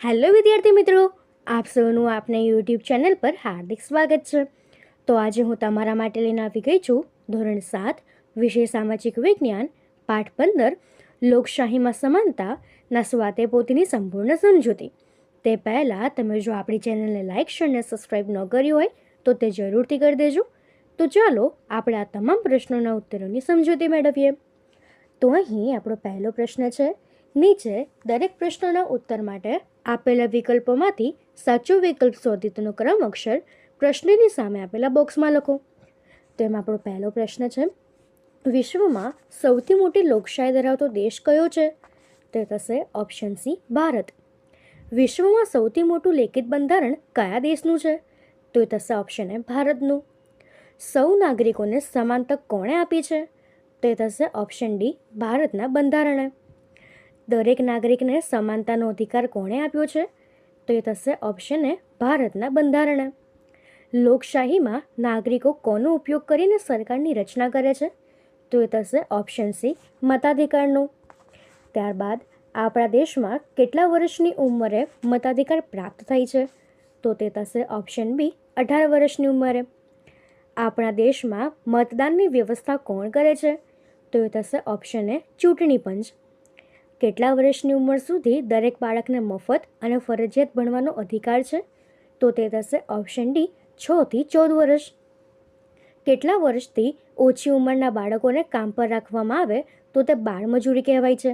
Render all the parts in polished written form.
Hello વિદ્યાર્થી મિત્રો, આપ સૌનું આપના યુટ્યુબ ચેનલ પર હાર્દિક સ્વાગત છે. તો આજે હું તમારા માટે લઈને આવી ગઈ છું ધોરણ 7 વિષય સામાજિક વિજ્ઞાન પાઠ 15 લોકશાહીમાં સમાનતાના સ્વાતે પોતીની સંપૂર્ણ સમજૂતી. તે પહેલાં તમે જો આપણી ચેનલને લાઇક શેર અને સબસ્ક્રાઈબ ન કરી હોય તો તે જરૂરથી કરી દેજો. તો ચાલો આપણે આ તમામ પ્રશ્નોના ઉત્તરોની સમજૂતી મેળવીએ. તો અહીં આપણો પહેલો પ્રશ્ન છે. નીચે દરેક પ્રશ્નોના ઉત્તર માટે આપેલા વિકલ્પોમાંથી સાચો વિકલ્પ શોધી તેનો ક્રમ અક્ષર પ્રશ્નની સામે આપેલા બોક્સમાં લખો. તો એમાં આપણો પહેલો પ્રશ્ન છે, વિશ્વમાં સૌથી મોટી લોકશાહી ધરાવતો દેશ કયો છે? તે થશે ઓપ્શન સી ભારત. વિશ્વમાં સૌથી મોટું લેખિત બંધારણ કયા દેશનું છે? તો એ થશે ઓપ્શન એ ભારતનું. સૌ નાગરિકોને સમાન તક કોણે આપી છે? તો એ થશે ઓપ્શન ડી ભારતના બંધારણે. દરેક નાગરિકને સમાનતાનો અધિકાર કોણે આપ્યો છે? તો એ થશે ઓપ્શન એ ભારતના બંધારણે. લોકશાહીમાં નાગરિકો કોનો ઉપયોગ કરીને સરકારની રચના કરે છે? તો એ થશે ઓપ્શન સી મતાધિકારનો. ત્યારબાદ આપણા દેશમાં કેટલા વર્ષની ઉંમરે મતાધિકાર પ્રાપ્ત થાય છે? તો તે થશે ઓપ્શન બી 18 વર્ષની ઉંમરે. આપણા દેશમાં મતદાનની વ્યવસ્થા કોણ કરે છે? તો એ થશે ઓપ્શન એ ચૂંટણી પંચ. કેટલા વર્ષની ઉંમર સુધી દરેક બાળકને મફત અને ફરજિયાત ભણવાનો અધિકાર છે? તો તે થશે ઓપ્શન ડી 6 થી 14 વર્ષ. કેટલા વર્ષથી ઓછી ઉંમરના બાળકોને કામ પર રાખવામાં આવે તો તે બાળમજૂરી કહેવાય છે?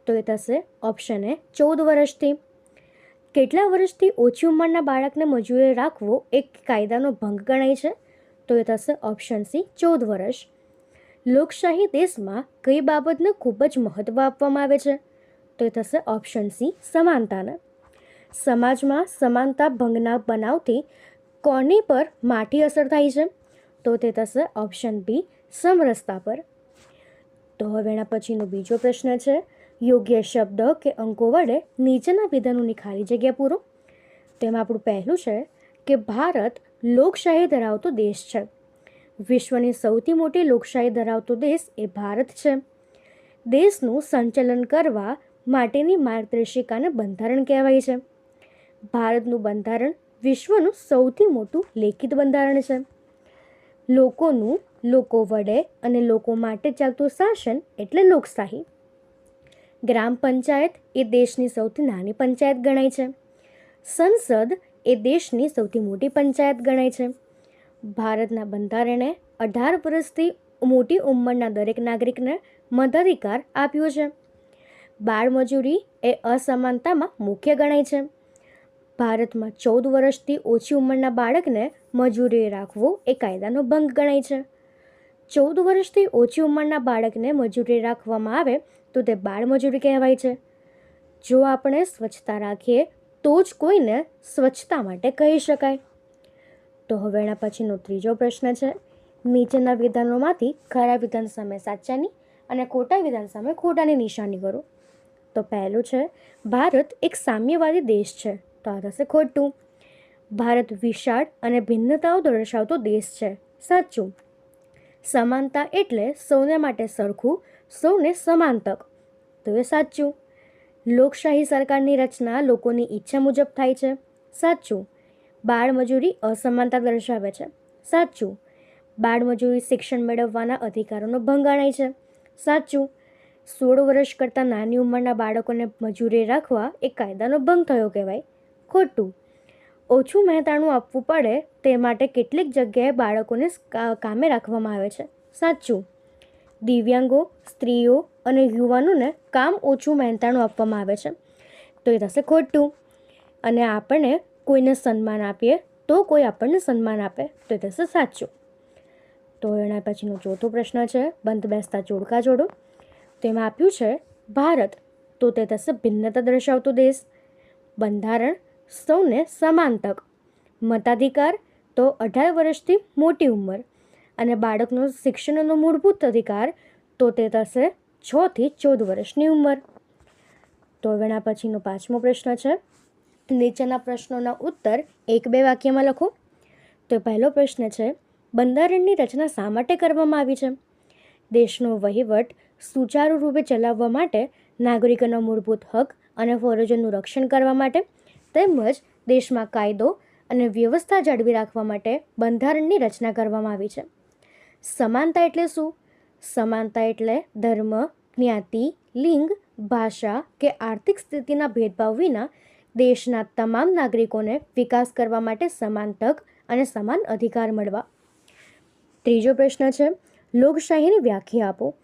તો એ થશે ઓપ્શન એ 14 વર્ષથી. કેટલા વર્ષથી ઓછી ઉંમરના બાળકને મજૂરી રાખવો એક કાયદાનો ભંગ ગણાય છે? તો એ થશે ઓપ્શન સી 14 વર્ષ. લોકશાહી દેશમાં કઈ બાબતને ખૂબ જ મહત્ત્વ આપવામાં આવે છે? તો એ થશે ઓપ્શન સી સમાનતાને. સમાજમાં સમાનતા ભંગના બનાવથી કોની પર માઠી અસર થાય છે? તો તે થશે ઓપ્શન બી સમરસતા પર. તો હવે એના પછીનો બીજો પ્રશ્ન છે, યોગ્ય શબ્દ કે અંકો વડે નીચેના વિધાનોની ખાલી જગ્યા પૂરો. તેમાં આપણું પહેલું છે કે ભારત લોકશાહી ધરાવતો દેશ છે. વિશ્વની સૌથી મોટી લોકશાહી ધરાવતો દેશ એ ભારત છે. દેશનું સંચાલન કરવા માટેની માર્ગદર્શિકાને બંધારણ કહેવાય છે. ભારતનું બંધારણ વિશ્વનું સૌથી મોટું લેખિત બંધારણ છે. લોકોનું લોકો વડે અને લોકો માટે ચાલતું શાસન એટલે લોકશાહી. ગ્રામ પંચાયત એ દેશની સૌથી નાની પંચાયત ગણાય છે. સંસદ એ દેશની સૌથી મોટી પંચાયત ગણાય છે. ભારતના બંધારણે 18 વર્ષથી મોટી ઉંમરના દરેક નાગરિકને મતાધિકાર આપ્યો છે. બાળમજૂરી એ અસમાનતામાં મુખ્ય ગણાય છે. ભારતમાં 14 વર્ષથી ઓછી ઉંમરના બાળકને મજૂરી રાખવો એ કાયદાનો ભંગ ગણાય છે. 14 વર્ષથી ઓછી ઉંમરના બાળકને મજૂરી રાખવામાં આવે તો તે બાળમજૂરી કહેવાય છે. જો આપણે સ્વચ્છતા રાખીએ તો જ કોઈને સ્વચ્છતા માટે કહી શકાય. તો હવે એના પછીનો ત્રીજો પ્રશ્ન છે, નીચેના વિધાનોમાંથી ખરા વિધાન સામે સાચાની અને ખોટા વિધાન સામે ખોટાની નિશાની કરો. તો પહેલું છે, ભારત એક સામ્યવાદી દેશ છે. તો આ થશે ખોટું. ભારત વિશાળ અને ભિન્નતાઓ દર્શાવતો દેશ છે. સાચું. સમાનતા એટલે સૌને માટે સરખું, સૌને સમાન તક. તો એ સાચું. લોકશાહી સરકારની રચના લોકોની ઈચ્છા મુજબ થાય છે. સાચું. બાળમજૂરી અસમાનતા દર્શાવે છે. સાચું. બાળમજૂરી શિક્ષણ મેળવવાના અધિકારોનો ભંગ ગણાય છે. સાચું. 16 વર્ષ કરતાં નાની ઉંમરના બાળકોને મજૂરી રાખવા એ કાયદાનો ભંગ થયો કહેવાય. ખોટું. ઓછું મહેનતાણું આપવું પડે તે માટે કેટલીક જગ્યાએ બાળકોને કામે રાખવામાં આવે છે. સાચું. દિવ્યાંગો, સ્ત્રીઓ અને યુવાનોને કામ ઓછું મહેનતાણું આપવામાં આવે છે. તો એ થશે ખોટું. અને આપણે કોઈને સન્માન આપીએ તો કોઈ આપણને સન્માન આપે તો એ થશે સાચું. તો એના પછીનો ચોથો પ્રશ્ન છે, બંધ બેસતા જોડકા જોડો. તેમાં આપ્યું છે ભારત, તો તે થશે ભિન્નતા દર્શાવતો દેશ. બંધારણ સૌને સમાન તક. મતાધિકાર તો 18 વર્ષથી મોટી ઉંમર. અને બાળકનો શિક્ષણનો મૂળભૂત અધિકાર તો તે થશે 6 થી 14 વર્ષની ઉંમર. તો એના પછીનો પાંચમો પ્રશ્ન છે, નીચેના પ્રશ્નોના ઉત્તર 1-2 વાક્યમાં લખો. તો પહેલો પ્રશ્ન છે, બંધારણની રચના શા માટે કરવામાં આવી છે? દેશનો વહીવટ સુચારુ રૂપે ચલાવવા માટે, નાગરિકોના મૂળભૂત હક અને ફરજોનું રક્ષણ કરવા માટે તેમજ દેશમાં કાયદો અને વ્યવસ્થા જાળવી રાખવા માટે બંધારણની રચના કરવામાં આવી છે. સમાનતા એટલે શું? સમાનતા એટલે ધર્મ, જ્ઞાતિ, લિંગ, ભાષા કે આર્થિક સ્થિતિના ભેદભાવ વિના દેશના તમામ નાગરિકોને વિકાસ કરવા માટે સમાન તક અને સમાન અધિકાર મળવા. ત્રીજો પ્રશ્ન છે, લોકશાહીની વ્યાખ્યા આપો.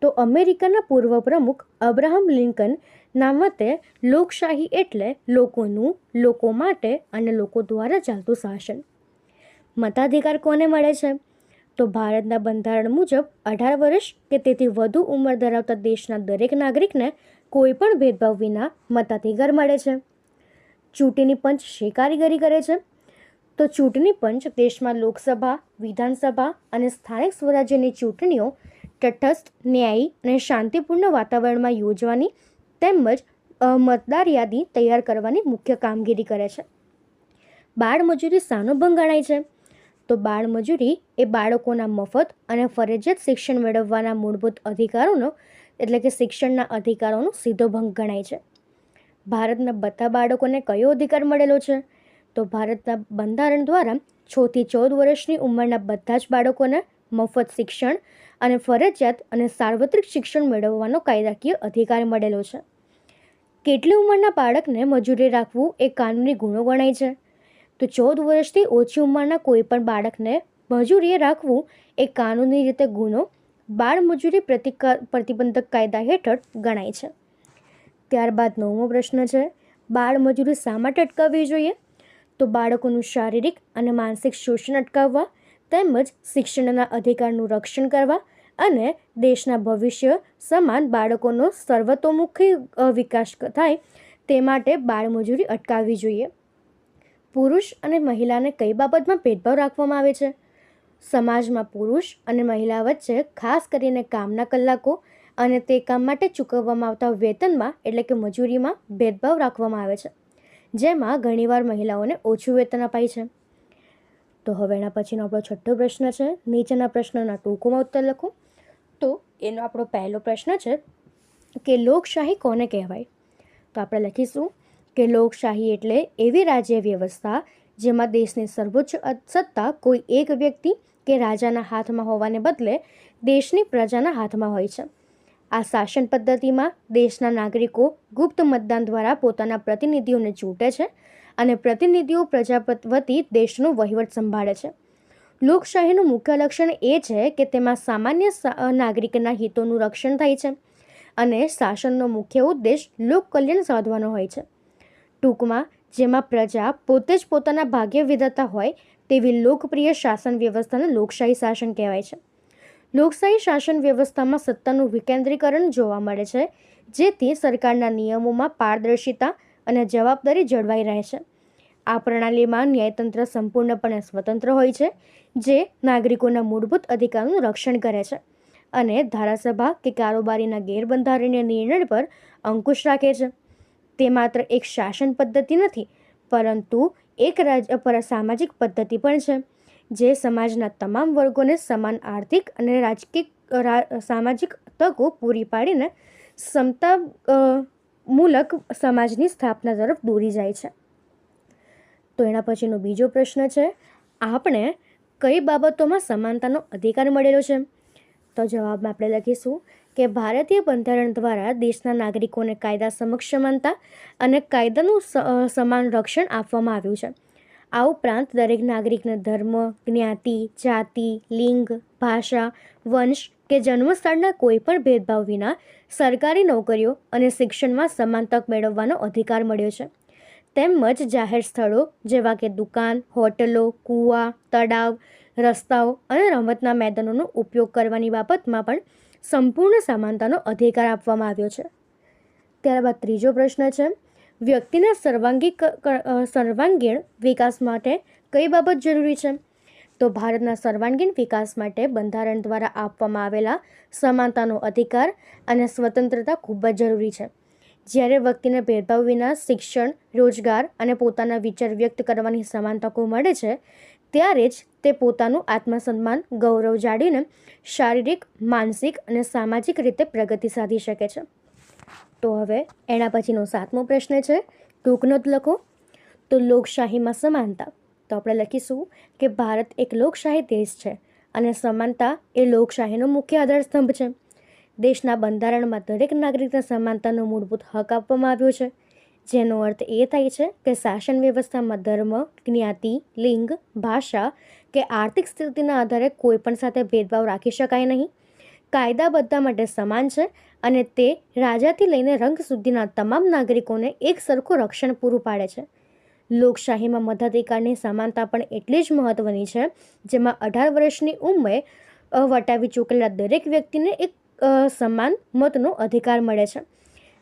તો અમેરિકાના પૂર્વ પ્રમુખ અબ્રાહમ લિંકન ના મતે લોકશાહી એટલે લોકોનું, લોકો માટે અને લોકો દ્વારા ચાલતું શાસન. મતાધિકાર કોને મળે છે? તો ભારતના બંધારણ મુજબ 18 વર્ષ કે તેથી વધુ ઉંમર ધરાવતા દેશના દરેક નાગરિકને કોઈ પણ ભેદભાવ વિના મતાધિકાર મળે છે. ચૂંટણી પંચ શી કારીગરી કરે છે? તો ચૂંટણી પંચ દેશમાં લોકસભા, વિધાનસભા અને સ્થાનિક સ્વરાજ્યની ચૂંટણીઓ તટસ્થ, ન્યાયી અને શાંતિપૂર્ણ વાતાવરણમાં યોજવાની તેમજ મતદાર યાદી તૈયાર કરવાની મુખ્ય કામગીરી કરે છે. બાળમજૂરી શાનો ભંગ ગણાય છે? તો બાળમજૂરી એ બાળકોના મફત અને ફરજિયાત શિક્ષણ મેળવવાના મૂળભૂત અધિકારોનો એટલે કે શિક્ષણના અધિકારોનો સીધો ભંગ ગણાય છે. ભારતના બધા બાળકોને કયો અધિકાર મળેલો છે? તો ભારતના બંધારણ દ્વારા 6 થી 14 વર્ષની ઉંમરના બધા જ બાળકોને મફત શિક્ષણ અને ફરજિયાત અને સાર્વત્રિક શિક્ષણ મેળવવાનો કાયદાકીય અધિકાર મળેલો છે. કેટલી ઉંમરના બાળકને મજૂરી રાખવું એ કાનૂની ગુનો ગણાય છે? તો 14 વર્ષથી ઓછી ઉંમરના કોઈ પણ બાળકને મજૂરીએ રાખવું એ કાનૂની રીતે ગુનો બાળમજૂરી પ્રતિબંધક કાયદા હેઠળ ગણાય છે. ત્યારબાદ 9મો પ્રશ્ન છે, બાળમજૂરી શા માટે અટકાવવી જોઈએ? તો બાળકોનું શારીરિક અને માનસિક શોષણ અટકાવવા તેમજ શિક્ષણના અધિકારનું રક્ષણ કરવા અને દેશના ભવિષ્ય સમાન બાળકોનો સર્વતોમુખી વિકાસ થાય તે માટે બાળમજૂરી અટકાવવી જોઈએ. પુરુષ અને મહિલાને કઈ બાબતમાં ભેદભાવ રાખવામાં આવે છે? સમાજમાં પુરુષ અને મહિલા વચ્ચે ખાસ કરીને કામના કલાકો અને તે કામ માટે ચૂકવવામાં આવતા વેતનમાં એટલે કે મજૂરીમાં ભેદભાવ રાખવામાં આવે છે, જેમાં ઘણીવાર મહિલાઓને ઓછું વેતન અપાય છે. તો હવે એના પછીનો આપણો છઠ્ઠો પ્રશ્ન છે, નીચેના પ્રશ્નોના ટૂંકમાં ઉત્તર લખો. તો એનો આપણો પહેલો પ્રશ્ન છે કે લોકશાહી કોને કહેવાય? તો આપણે લખીશું કે લોકશાહી એટલે એવી રાજ્ય વ્યવસ્થા જેમાં દેશની સર્વોચ્ચ સત્તા કોઈ એક વ્યક્તિ કે રાજાના હાથમાં હોવાને બદલે દેશની પ્રજાના હાથમાં હોય છે. આ શાસન પદ્ધતિમાં દેશના નાગરિકો ગુપ્ત મતદાન દ્વારા પોતાના પ્રતિનિધિઓને ચૂંટે છે અને પ્રતિનિધિઓ પ્રજા વતી દેશનો વહીવટ સંભાળે છે. લોકશાહીનું મુખ્ય લક્ષણ એ છે કે તેમાં સામાન્ય નાગરિકના હિતોનું રક્ષણ થાય છે અને શાસનનો મુખ્ય ઉદ્દેશ લોક કલ્યાણ સાધવાનો હોય છે. ટૂંકમાં જેમાં પ્રજા પોતે જ પોતાના ભાગ્ય વિધાતા હોય તેવી લોકપ્રિય શાસન વ્યવસ્થાને લોકશાહી શાસન કહેવાય છે. લોકશાહી શાસન વ્યવસ્થામાં સત્તાનું વિકેન્દ્રીકરણ જોવા મળે છે, જેથી સરકારના નિયમોમાં પારદર્શિતા અને જવાબદારી જળવાઈ રહે છે. આ પ્રણાલીમાં ન્યાયતંત્ર સંપૂર્ણપણે સ્વતંત્ર હોય છે, જે નાગરિકોના મૂળભૂત અધિકારોનું રક્ષણ કરે છે અને ધારાસભા કે કારોબારીના ગેરબંધારણીય નિર્ણય પર અંકુશ રાખે છે. તે માત્ર એક શાસન પદ્ધતિ નથી, પરંતુ એક સામાજિક પદ્ધતિ પણ છે, જે સમાજના તમામ વર્ગોને સમાન આર્થિક અને રાજકીય સામાજિક તકો પૂરી પાડીને સમતામૂલક સમાજની સ્થાપના તરફ દોરી જાય છે. તો એના પછીનો બીજો પ્રશ્ન છે, આપણે કઈ બાબતોમાં સમાનતાનો અધિકાર મળેલો છે? તો જવાબમાં આપણે લખીશું કે ભારતીય બંધારણ દ્વારા દેશના નાગરિકોને કાયદા સમક્ષ સમાનતા અને કાયદાનું સમાન રક્ષણ આપવામાં આવ્યું છે. આ ઉપરાંત દરેક નાગરિકને ધર્મ, જ્ઞાતિ, જાતિ, લિંગ, ભાષા, વંશ કે જન્મસ્થળના કોઈ પણ ભેદભાવ વિના સરકારી નોકરીઓ અને શિક્ષણમાં સમાન તક મેળવવાનો અધિકાર મળ્યો છે. તેમજ જાહેર સ્થળો જેવા કે દુકાન, હોટલો, કૂવા, તળાવ, રસ્તાઓ અને રમતના મેદાનોનો ઉપયોગ કરવાની બાબતમાં પણ સંપૂર્ણ સમાનતાનો અધિકાર આપવામાં આવ્યો છે. ત્યારબાદ ત્રીજો પ્રશ્ન છે, વ્યક્તિના સર્વાંગીણ વિકાસ માટે કઈ બાબત જરૂરી છે? તો ભારતના સર્વાંગીણ વિકાસ માટે બંધારણ દ્વારા આપવામાં આવેલા સમાનતાનો અધિકાર અને સ્વતંત્રતા ખૂબ જ જરૂરી છે. જ્યારે વ્યક્તિને ભેદભાવ વિના શિક્ષણ, રોજગાર અને પોતાના વિચાર વ્યક્ત કરવાની સમાન તકો મળે છે, ત્યારે જ તે પોતાનું આત્મસન્માન, ગૌરવ જાળવીને શારીરિક, માનસિક અને સામાજિક રીતે પ્રગતિ સાધી શકે છે. તો હવે એના પછીનો 7મો પ્રશ્ન છે, ટૂંક નોંધ લખો. તો લોકશાહીમાં સમાનતા. તો આપણે લખીશું કે ભારત એક લોકશાહી દેશ છે અને સમાનતા એ લોકશાહીનો મુખ્ય આધારસ્તંભ છે. દેશના બંધારણમાં દરેક નાગરિકને સમાનતાનો મૂળભૂત હક આપવામાં આવ્યો છે, જેનો અર્થ એ થાય છે કે શાસન વ્યવસ્થામાં ધર્મ, જ્ઞાતિ, લિંગ, ભાષા કે આર્થિક સ્થિતિના આધારે કોઈ પણ સાથે ભેદભાવ રાખી શકાય નહીં. કાયદા બધા માટે સમાન છે અને તે રાજાથી લઈને રંગ સુધીના તમામ નાગરિકોને એક સરખું રક્ષણ પૂરું પાડે છે. લોકશાહીમાં મતાધિકારની સમાનતા પણ એટલી જ મહત્વની છે, જેમાં 18 વર્ષની ઉંમરે વટાવી ચૂકેલા દરેક વ્યક્તિને એક સમાન મતનો અધિકાર મળે છે.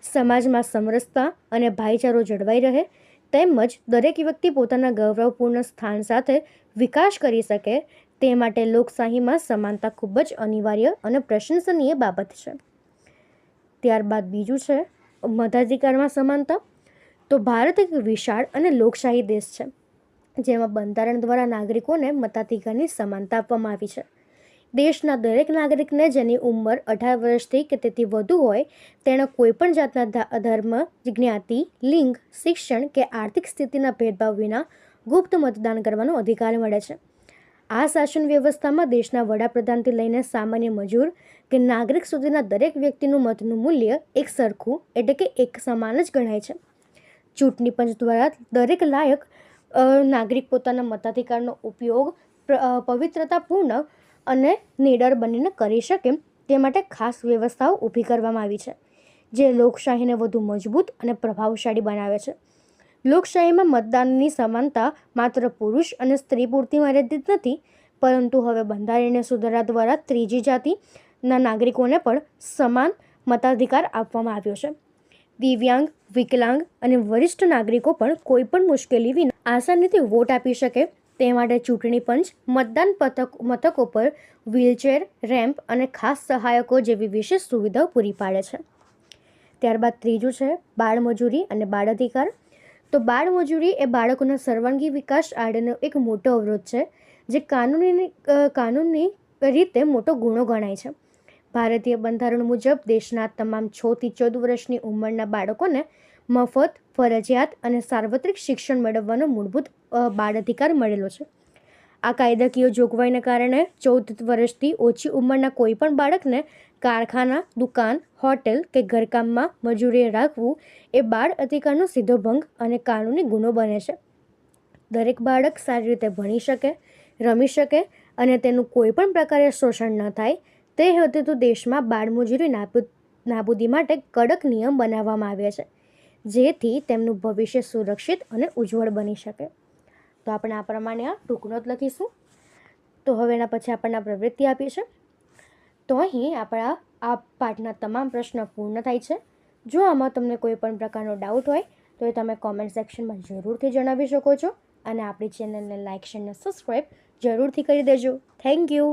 સમાજમાં સમરસતા અને ભાઈચારો જળવાઈ રહે તેમજ દરેક વ્યક્તિ પોતાના ગૌરવપૂર્ણ સ્થાન સાથે વિકાસ કરી શકે તે માટે લોકશાહીમાં સમાનતા ખૂબ જ અનિવાર્ય અને પ્રશંસનીય બાબત છે. ત્યારબાદ બીજું છે મતાધિકારમાં સમાનતા. તો ભારત એક વિશાળ અને લોકશાહી દેશ છે, જેમાં બંધારણ દ્વારા નાગરિકોને મતાધિકારની સમાનતા આપવામાં આવી છે. દેશના દરેક નાગરિકને જેની ઉંમર 18 વર્ષથી કે તેથી વધુ હોય તેણે કોઈપણ જાતના ધર્મ, જ્ઞાતિ, લિંગ, શિક્ષણ કે આર્થિક સ્થિતિના ભેદભાવ વિના ગુપ્ત મતદાન કરવાનો અધિકાર મળે છે. આ શાસન વ્યવસ્થામાં દેશના વડાપ્રધાનથી લઈને સામાન્ય મજૂર કે નાગરિક સુધીના દરેક વ્યક્તિનું મતનું મૂલ્ય એક સરખું એટલે કે એક સમાન જ ગણાય છે. ચૂંટણી પંચ દ્વારા દરેક લાયક નાગરિક પોતાના મતાધિકારનો ઉપયોગ પવિત્રતાપૂર્ણ અને નીડર બનીને કરી શકે તે માટે ખાસ વ્યવસ્થાઓ ઊભી કરવામાં આવી છે, જે લોકશાહીને વધુ મજબૂત અને પ્રભાવશાળી બનાવે છે. લોકશાહીમાં મતદાનની સમાનતા માત્ર પુરુષ અને સ્ત્રી પૂરતી મર્યાદિત નથી, પરંતુ હવે બંધારણીય સુધારા દ્વારા ત્રીજી જાતિના નાગરિકોને પણ સમાન મતાધિકાર આપવામાં આવ્યો છે. દિવ્યાંગ, વિકલાંગ અને વરિષ્ઠ નાગરિકો પણ કોઈપણ મુશ્કેલી વિના આસાનીથી વોટ આપી શકે તે માટે ચૂંટણી પંચ મતદાન મથકો પર વ્હીલચેર, રેમ્પ અને ખાસ સહાયકો જેવી વિશેષ સુવિધાઓ પૂરી પાડે છે. ત્યારબાદ ત્રીજું છે બાળમજૂરી અને બાળ અધિકાર. તો બાળમજૂરી એ બાળકોના સર્વાંગી વિકાસ આડેનો એક મોટો અવરોધ છે, જે કાનૂની રીતે મોટો ગુનો ગણાય છે. ભારતીય બંધારણ મુજબ દેશના તમામ 6 થી 14 વર્ષની ઉંમરના બાળકોને મફત, ફરજિયાત અને સાર્વત્રિક શિક્ષણ મેળવવાનો મૂળભૂત બાળ અધિકાર મળેલો છે. આ કાયદાકીય જોગવાઈને કારણે 14 વર્ષથી ઓછી ઉંમરના કોઈપણ બાળકને કારખાના, દુકાન, હોટેલ કે ઘરકામમાં મજૂરીએ રાખવું એ બાળ અધિકારનો સીધો ભંગ અને કાનૂની ગુનો બને છે. દરેક બાળક સારી રીતે ભણી શકે, રમી શકે અને તેનું કોઈપણ પ્રકારે શોષણ ન થાય તે હેતુથી દેશમાં બાળમજૂરી નાબૂદી માટે કડક નિયમ બનાવવામાં આવ્યા છે, જેથી તેમનું ભવિષ્ય સુરક્ષિત અને ઉજ્જવળ બની શકે. તો આપણે આ પ્રમાણે આ ટૂંક નોંધ લખીશું. તો હવે એના પછી આપણને પ્રવૃત્તિ આપી છે. તો અહીં આપણા આ પાઠના તમામ પ્રશ્નો પૂર્ણ થાય છે. જો આમાં તમને કોઈ પણ પ્રકારનો ડાઉટ હોય તો એ તમે કોમેન્ટ સેક્શનમાં જરૂરથી જણાવી શકો છો અને આપણી ચેનલને લાઇક, શેર અને સબસ્ક્રાઈબ જરૂરથી કરી દેજો. Thank you.